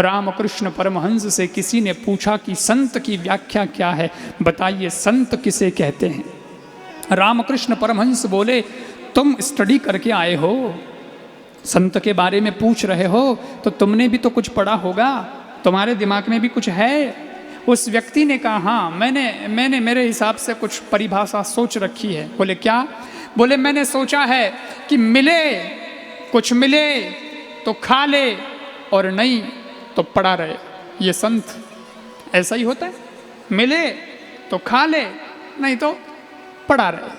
रामकृष्ण परमहंस से किसी ने पूछा कि संत की व्याख्या क्या है, बताइए संत किसे कहते हैं। रामकृष्ण परमहंस बोले, तुम स्टडी करके आए हो, संत के बारे में पूछ रहे हो, तो तुमने भी तो कुछ पढ़ा होगा, तुम्हारे दिमाग में भी कुछ है। उस व्यक्ति ने कहा, हाँ मैंने मेरे हिसाब से कुछ परिभाषा सोच रखी है। बोले क्या? बोले मैंने सोचा है कि मिले, कुछ मिले तो खा ले और नहीं तो पड़ा रहे, ये संत ऐसा ही होता है, मिले तो खा ले नहीं तो पड़ा रहे।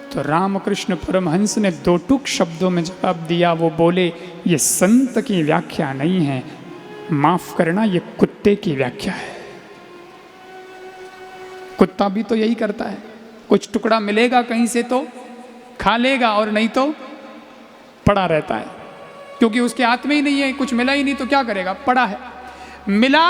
तो रामकृष्ण परमहंस ने दो टूक शब्दों में जवाब दिया। वो बोले, ये संत की व्याख्या नहीं है, माफ करना, ये कुत्ते की व्याख्या है। कुत्ता भी तो यही करता है, कुछ टुकड़ा मिलेगा कहीं से तो खा लेगा और नहीं तो पड़ा रहता है, क्योंकि उसके हाथ में ही नहीं है, कुछ मिला ही नहीं तो क्या करेगा, पड़ा है। मिला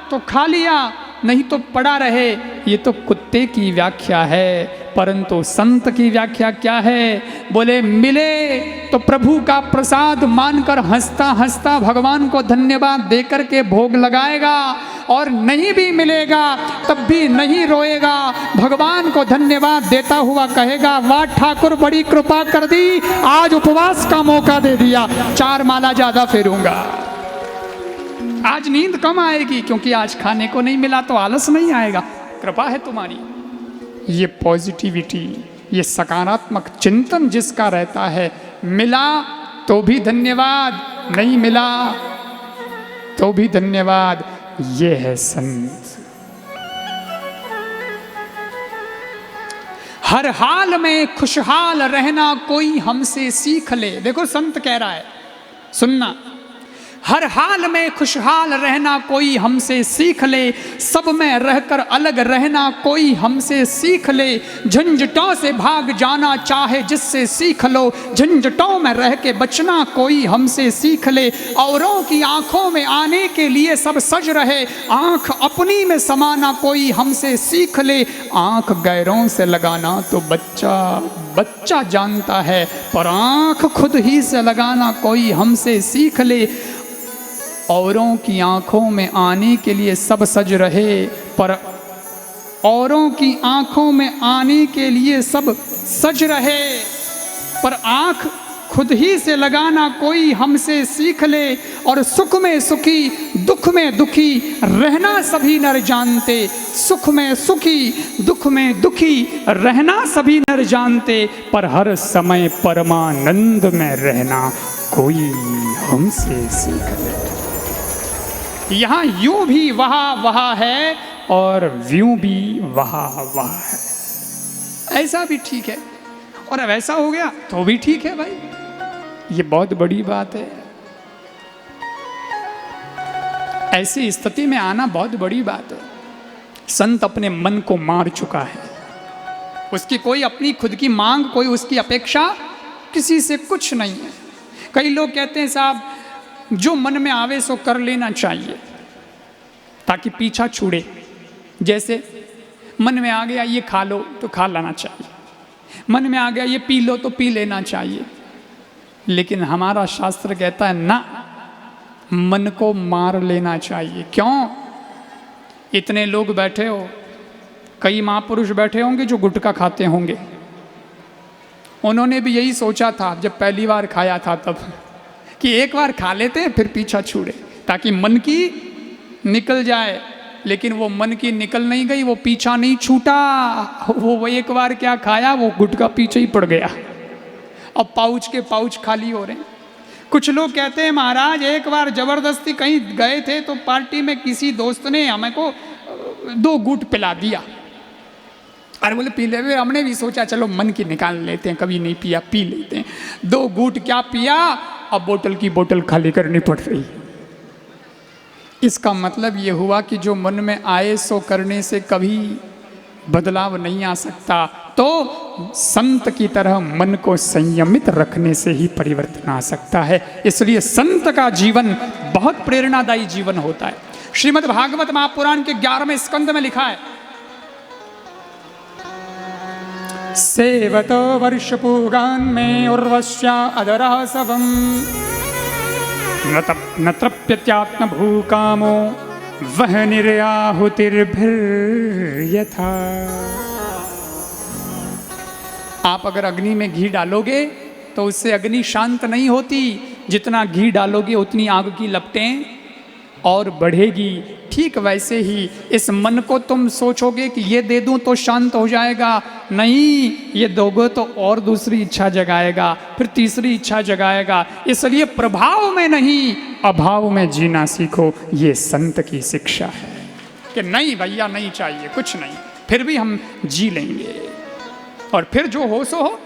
तो खा लिया, नहीं तो पड़ा रहे, ये तो कुत्ते की व्याख्या है। परंतु संत की व्याख्या क्या है? बोले मिले तो प्रभु का प्रसाद मानकर हंसता हंसता भगवान को धन्यवाद देकर के भोग लगाएगा, और नहीं भी मिलेगा तब भी नहीं रोएगा, भगवान को धन्यवाद देता हुआ कहेगा, वाह ठाकुर बड़ी कृपा कर दी, आज उपवास का मौका दे दिया, 4 माला ज्यादा फेरूंगा। आज नींद कम आएगी क्योंकि आज खाने को नहीं मिला, तो आलस नहीं आएगा, कृपा है तुम्हारी। ये पॉजिटिविटी, ये सकारात्मक चिंतन जिसका रहता है, मिला तो भी धन्यवाद, नहीं मिला तो भी धन्यवाद, ये है संत। हर हाल में खुशहाल रहना कोई हमसे सीख ले। देखो संत कह रहा है, सुनना, हर हाल में खुशहाल रहना कोई हमसे सीख ले, सब में रहकर अलग रहना कोई हमसे सीख ले, झंझटों से भाग जाना चाहे जिससे सीख लो, झंझटों में रह के बचना कोई हमसे सीख ले, औरों की आंखों में आने के लिए सब सज रहे, आंख अपनी में समाना कोई हमसे सीख ले, आंख गैरों से लगाना तो बच्चा जानता है, पर आंख खुद ही से लगाना कोई हमसे सीख ले, औरों की आंखों में आने के लिए सब सज रहे, पर औरों की आंखों में आने के लिए सब सज रहे, पर आंख खुद ही से लगाना कोई हमसे सीख ले, और सुख में सुखी दुख में दुखी रहना सभी नर जानते, सुख में सुखी दुख में दुखी रहना सभी नर जानते, पर हर समय परमानंद में रहना कोई हमसे सीख ले। यहाँ यूं भी वहा वहा है और व्यूं भी वहा वहा है, ऐसा भी ठीक है और अब ऐसा हो गया तो भी ठीक है भाई, ये बहुत बड़ी बात है। ऐसी स्थिति में आना बहुत बड़ी बात है। संत अपने मन को मार चुका है, उसकी कोई अपनी खुद की मांग, कोई उसकी अपेक्षा किसी से कुछ नहीं है। कई लोग कहते हैं साहब जो मन में आवे सो कर लेना चाहिए ताकि पीछा छूटे, जैसे मन में आ गया ये खा लो तो खा लेना चाहिए, मन में आ गया ये पी लो तो पी लेना चाहिए, लेकिन हमारा शास्त्र कहता है ना, मन को मार लेना चाहिए। क्यों? इतने लोग बैठे हो, कई महापुरुष बैठे होंगे जो गुटखा खाते होंगे, उन्होंने भी यही सोचा था जब पहली बार खाया था तब, कि एक बार खा लेते हैं फिर पीछा छूटे ताकि मन की निकल जाए, लेकिन वो मन की निकल नहीं गई, वो पीछा नहीं छूटा, वो एक बार क्या खाया, वो गुटखा पीछे ही पड़ गया। अब पाउच के पाउच खाली हो रहे हैं। कुछ लोग कहते हैं महाराज एक बार जबरदस्ती कहीं गए थे तो पार्टी में किसी दोस्त ने हमें को 2 घूंट पिला दिया, अरे बोले पी ले, हमने भी सोचा चलो मन की निकाल लेते हैं, कभी नहीं पिया पी लेते हैं, 2 घूंट क्या पिया, अब बोतल की बोतल खाली करनी पड़ रही। इसका मतलब ये हुआ कि जो मन में आए सो करने से कभी बदलाव नहीं आ सकता, तो संत की तरह मन को संयमित रखने से ही परिवर्तन आ सकता है। इसलिए संत का जीवन बहुत प्रेरणादायी जीवन होता है। श्रीमद् भागवत महापुराण के 11वें स्कंद में लिखा है, सेवतो वर्षपूगान् में उर्वश्या अदरः सवम् न तृप्यत्यात्म भूकामो वह निर्याहुतिर्भिर्यथा। आप अगर अग्नि में घी डालोगे तो उससे अग्नि शांत नहीं होती, जितना घी डालोगे उतनी आग की लपटें और बढ़ेगी। ठीक वैसे ही इस मन को तुम सोचोगे कि ये दे दूं तो शांत हो जाएगा, नहीं, ये दोगे तो और दूसरी इच्छा जगाएगा, फिर तीसरी इच्छा जगाएगा। इसलिए प्रभाव में नहीं अभाव में जीना सीखो, ये संत की शिक्षा है कि नहीं भैया नहीं चाहिए कुछ नहीं, फिर भी हम जी लेंगे और फिर जो हो सो हो।